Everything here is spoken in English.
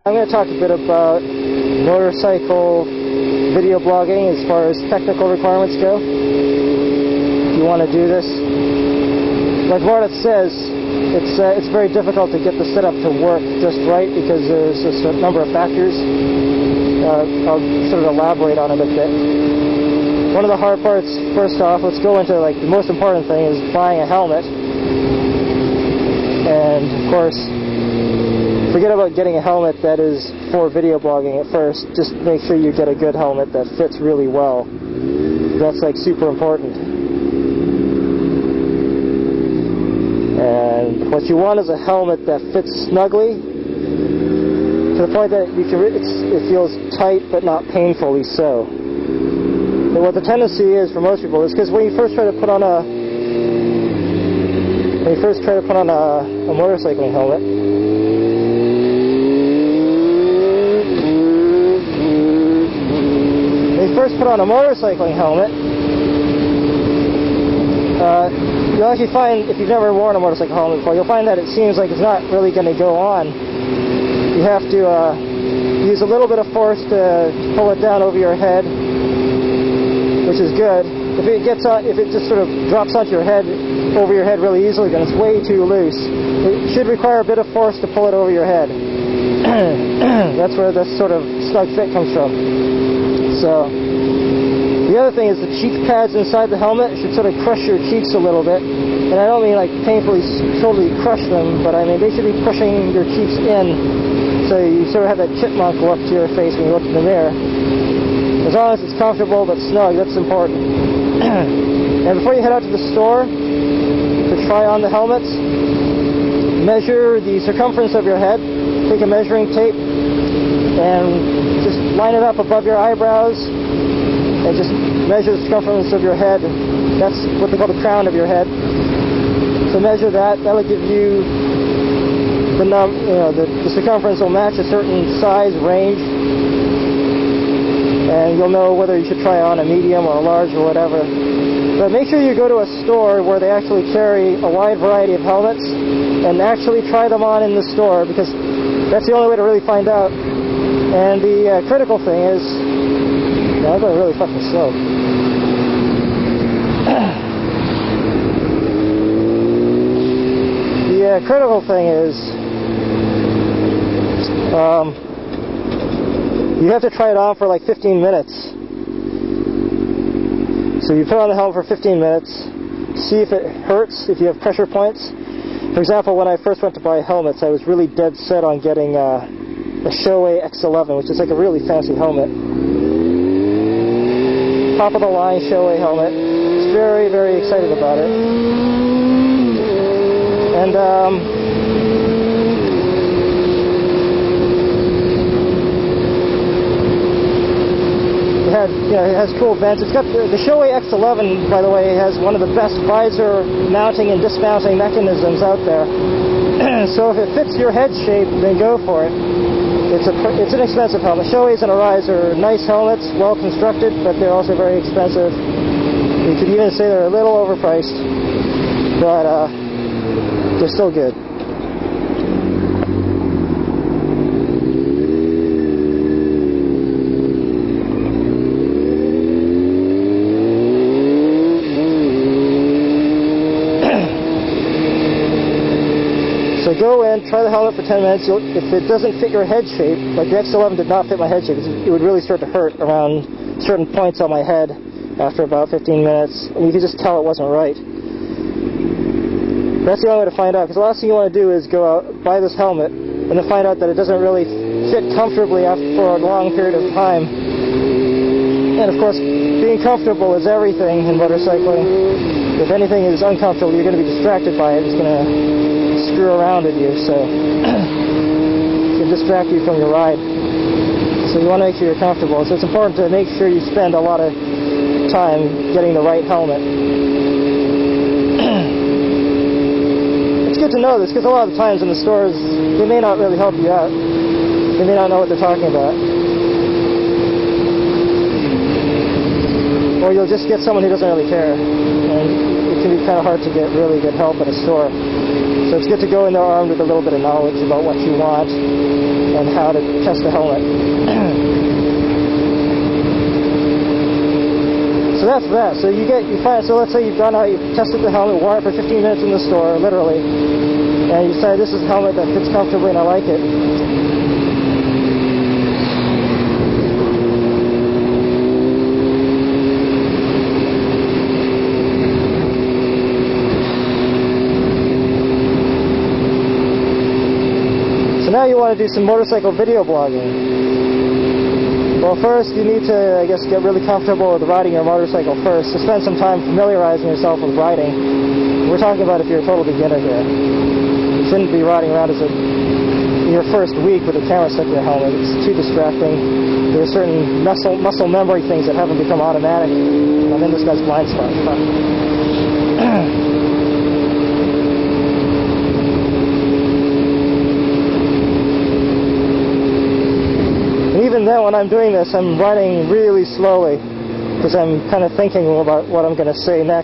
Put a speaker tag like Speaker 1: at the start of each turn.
Speaker 1: I'm going to talk a bit about motorcycle video blogging as far as technical requirements go. If you want to do this, like what it says, it's very difficult to get the setup to work just right because there's just a number of factors. I'll sort of elaborate on it a bit. One of the hard parts, first off, let's go into like the most important thing is buying a helmet. And of course, forget about getting a helmet that is for video blogging at first. Just make sure you get a good helmet that fits really well. That's like super important. And what you want is a helmet that fits snugly to the point that you can, it feels tight but not painfully so. And what the tendency is for most people is because when you first try to put on a motorcycling helmet, you'll actually find, if you've never worn a motorcycle helmet before, you'll find that it seems like it's not really going to go on. You have to use a little bit of force to pull it down over your head, which is good. If it just sort of drops onto your head, over your head really easily, then it's way too loose. It should require a bit of force to pull it over your head. That's where this sort of snug fit comes from. So, the other thing is the cheek pads inside the helmet should sort of crush your cheeks a little bit. And I don't mean like painfully, totally crush them, but I mean they should be pushing your cheeks in so you sort of have that chipmunk look to your face when you look in the mirror. As long as it's comfortable but snug, that's important. And before you head out to the store to try on the helmets, measure the circumference of your head. Take a measuring tape and just line it up above your eyebrows and just measure the circumference of your head. That's what they call the crown of your head. So measure that. That'll give you the circumference will match a certain size range, and you'll know whether you should try on a medium or a large or whatever. But make sure you go to a store where they actually carry a wide variety of helmets and actually try them on in the store, because that's the only way to really find out. And the critical thing is, I'm going really fucking slow. The critical thing is, you have to try it on for like 15 minutes. So you put on the helmet for 15 minutes, see if it hurts, if you have pressure points. For example, when I first went to buy helmets, I was really dead set on getting a Shoei X11, which is like a really fancy helmet. Top of the line Shoei helmet. I was very, very excited about it. And it has cool vents. It's got the Shoei X11, by the way, has one of the best visor mounting and dismounting mechanisms out there. So if it fits your head shape, then go for it. It's an expensive helmet. Shoei's and Arise are nice helmets, well constructed, but they're also very expensive. You could even say they're a little overpriced, but they're still good. So go in, try the helmet for 10 minutes. If it doesn't fit your head shape, like the X11 did not fit my head shape, it would really start to hurt around certain points on my head after about 15 minutes. And you could just tell it wasn't right. That's the only way to find out, because the last thing you want to do is go out, buy this helmet, and then find out that it doesn't really fit comfortably for a long period of time. And of course, being comfortable is everything in motorcycling. If anything is uncomfortable, you're going to be distracted by it. It's going to screw around with you, so it can distract you from your ride. So you want to make sure you're comfortable. So it's important to make sure you spend a lot of time getting the right helmet. It's good to know this, because a lot of the times in the stores, they may not really help you out. They may not know what they're talking about. Or you'll just get someone who doesn't really care. And can be kind of hard to get really good help at a store. So it's good to go in there armed with a little bit of knowledge about what you want and how to test the helmet. So that's that. So you find, so let's say you've gone out, you've tested the helmet, worn it for 15 minutes in the store, literally, and you decide this is a helmet that fits comfortably and I like it. Now you want to do some motorcycle video blogging. Well, first you need to, I guess, get really comfortable with riding your motorcycle first. So spend some time familiarizing yourself with riding. We're talking about if you're a total beginner here. You shouldn't be riding around your first week with a camera stuck in your helmet. It's too distracting. There are certain muscle memory things that haven't become automatic. I'm in this guy's blind spot. Even then, when I'm doing this, I'm riding really slowly because I'm kind of thinking about what I'm going to say next.